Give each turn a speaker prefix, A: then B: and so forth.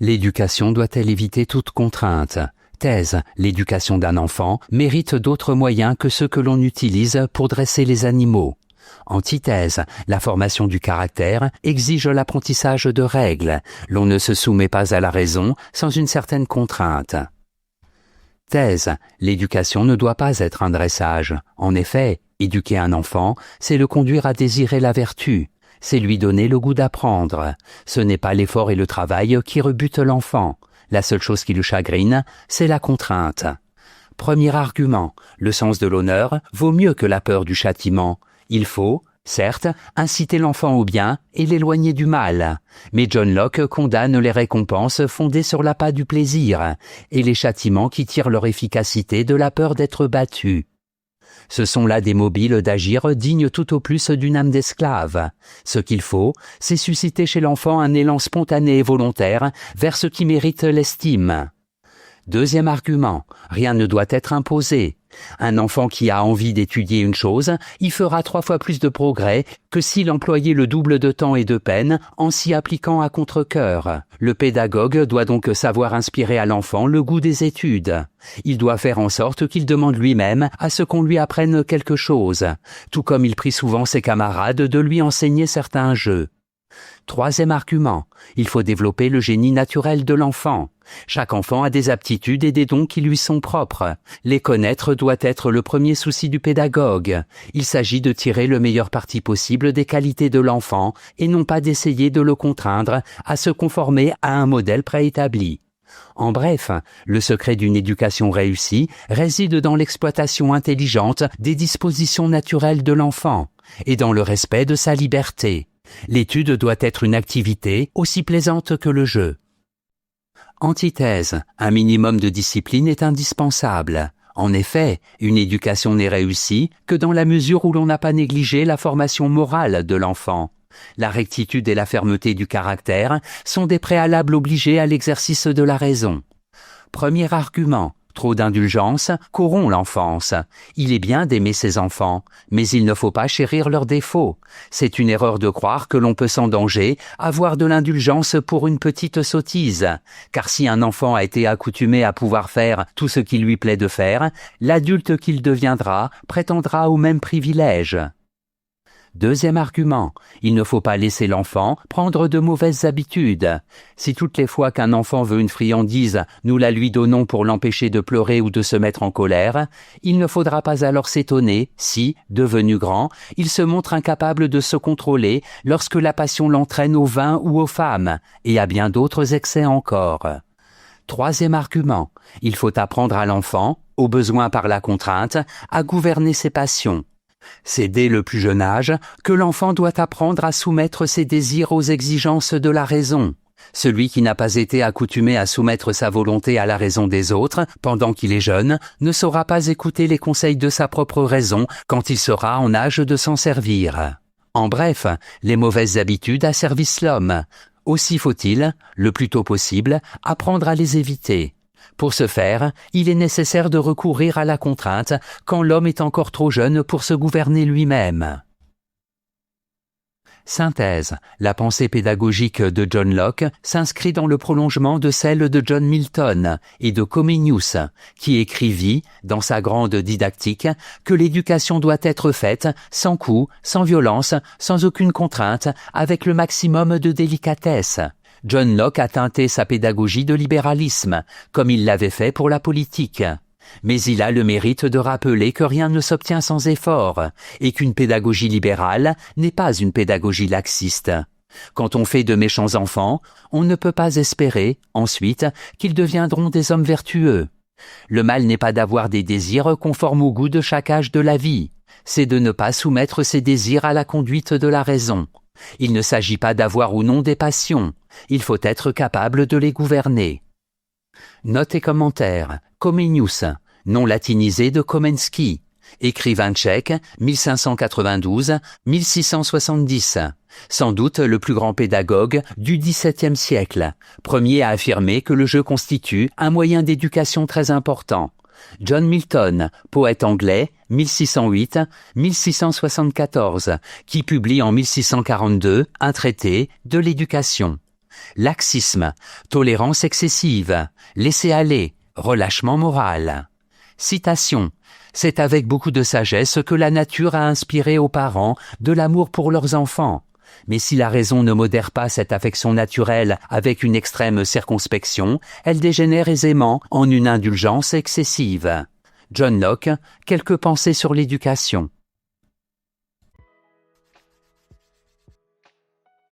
A: L'éducation doit-elle éviter toute contrainte? Thèse. L'éducation d'un enfant mérite d'autres moyens que ceux que l'on utilise pour dresser les animaux. Antithèse. La formation du caractère exige l'apprentissage de règles. L'on ne se soumet pas à la raison sans une certaine contrainte. Thèse. L'éducation ne doit pas être un dressage. En effet, éduquer un enfant, c'est le conduire à désirer la vertu. C'est lui donner le goût d'apprendre. Ce n'est pas l'effort et le travail qui rebutent l'enfant. La seule chose qui le chagrine, c'est la contrainte. Premier argument, le sens de l'honneur vaut mieux que la peur du châtiment. Il faut, certes, inciter l'enfant au bien et l'éloigner du mal. Mais John Locke condamne les récompenses fondées sur l'appât du plaisir et les châtiments qui tirent leur efficacité de la peur d'être battus. Ce sont là des mobiles d'agir dignes tout au plus d'une âme d'esclave. Ce qu'il faut, c'est susciter chez l'enfant un élan spontané et volontaire vers ce qui mérite l'estime. Deuxième argument, rien ne doit être imposé. Un enfant qui a envie d'étudier une chose y fera 3 fois plus de progrès que s'il employait le double de temps et de peine en s'y appliquant à contre-cœur. Le pédagogue doit donc savoir inspirer à l'enfant le goût des études. Il doit faire en sorte qu'il demande lui-même à ce qu'on lui apprenne quelque chose, tout comme il prie souvent ses camarades de lui enseigner certains jeux. Troisième argument, il faut développer le génie naturel de l'enfant. Chaque enfant a des aptitudes et des dons qui lui sont propres. Les connaître doit être le premier souci du pédagogue. Il s'agit de tirer le meilleur parti possible des qualités de l'enfant et non pas d'essayer de le contraindre à se conformer à un modèle préétabli. En bref, le secret d'une éducation réussie réside dans l'exploitation intelligente des dispositions naturelles de l'enfant et dans le respect de sa liberté. L'étude doit être une activité aussi plaisante que le jeu. Antithèse, un minimum de discipline est indispensable. En effet, une éducation n'est réussie que dans la mesure où l'on n'a pas négligé la formation morale de l'enfant. La rectitude et la fermeté du caractère sont des préalables obligés à l'exercice de la raison. Premier argument, trop d'indulgence corrompt l'enfance. Il est bien d'aimer ses enfants, mais il ne faut pas chérir leurs défauts. C'est une erreur de croire que l'on peut sans danger avoir de l'indulgence pour une petite sottise, car si un enfant a été accoutumé à pouvoir faire tout ce qu'il lui plaît de faire, l'adulte qu'il deviendra prétendra aux mêmes privilèges. Deuxième argument, il ne faut pas laisser l'enfant prendre de mauvaises habitudes. Si toutes les fois qu'un enfant veut une friandise, nous la lui donnons pour l'empêcher de pleurer ou de se mettre en colère, il ne faudra pas alors s'étonner si, devenu grand, il se montre incapable de se contrôler lorsque la passion l'entraîne au vin ou aux femmes, et à bien d'autres excès encore. Troisième argument, il faut apprendre à l'enfant, au besoin par la contrainte, à gouverner ses passions. C'est dès le plus jeune âge que l'enfant doit apprendre à soumettre ses désirs aux exigences de la raison. Celui qui n'a pas été accoutumé à soumettre sa volonté à la raison des autres pendant qu'il est jeune ne saura pas écouter les conseils de sa propre raison quand il sera en âge de s'en servir. En bref, les mauvaises habitudes asservissent l'homme. Aussi faut-il, le plus tôt possible, apprendre à les éviter. Pour ce faire, il est nécessaire de recourir à la contrainte quand l'homme est encore trop jeune pour se gouverner lui-même. Synthèse. La pensée pédagogique de John Locke s'inscrit dans le prolongement de celle de John Milton et de Comenius, qui écrivit, dans sa grande didactique, que l'éducation doit être faite sans coup, sans violence, sans aucune contrainte, avec le maximum de délicatesse. John Locke a teinté sa pédagogie de libéralisme, comme il l'avait fait pour la politique. Mais il a le mérite de rappeler que rien ne s'obtient sans effort, et qu'une pédagogie libérale n'est pas une pédagogie laxiste. Quand on fait de méchants enfants, on ne peut pas espérer, ensuite, qu'ils deviendront des hommes vertueux. Le mal n'est pas d'avoir des désirs conformes au goût de chaque âge de la vie, c'est de ne pas soumettre ses désirs à la conduite de la raison. Il ne s'agit pas d'avoir ou non des passions, il faut être capable de les gouverner. Notes et commentaires. Comenius, nom latinisé de Komensky, écrivain tchèque, 1592-1670, sans doute le plus grand pédagogue du XVIIe siècle, premier à affirmer que le jeu constitue un moyen d'éducation très important. John Milton, poète anglais, 1608-1674, qui publie en 1642 un traité de l'éducation. laxisme, tolérance excessive, laisser-aller, relâchement moral. Citation. C'est avec beaucoup de sagesse que la nature a inspiré aux parents de l'amour pour leurs enfants. Mais si la raison ne modère pas cette affection naturelle avec une extrême circonspection, elle dégénère aisément en une indulgence excessive. John Locke, quelques pensées sur l'éducation.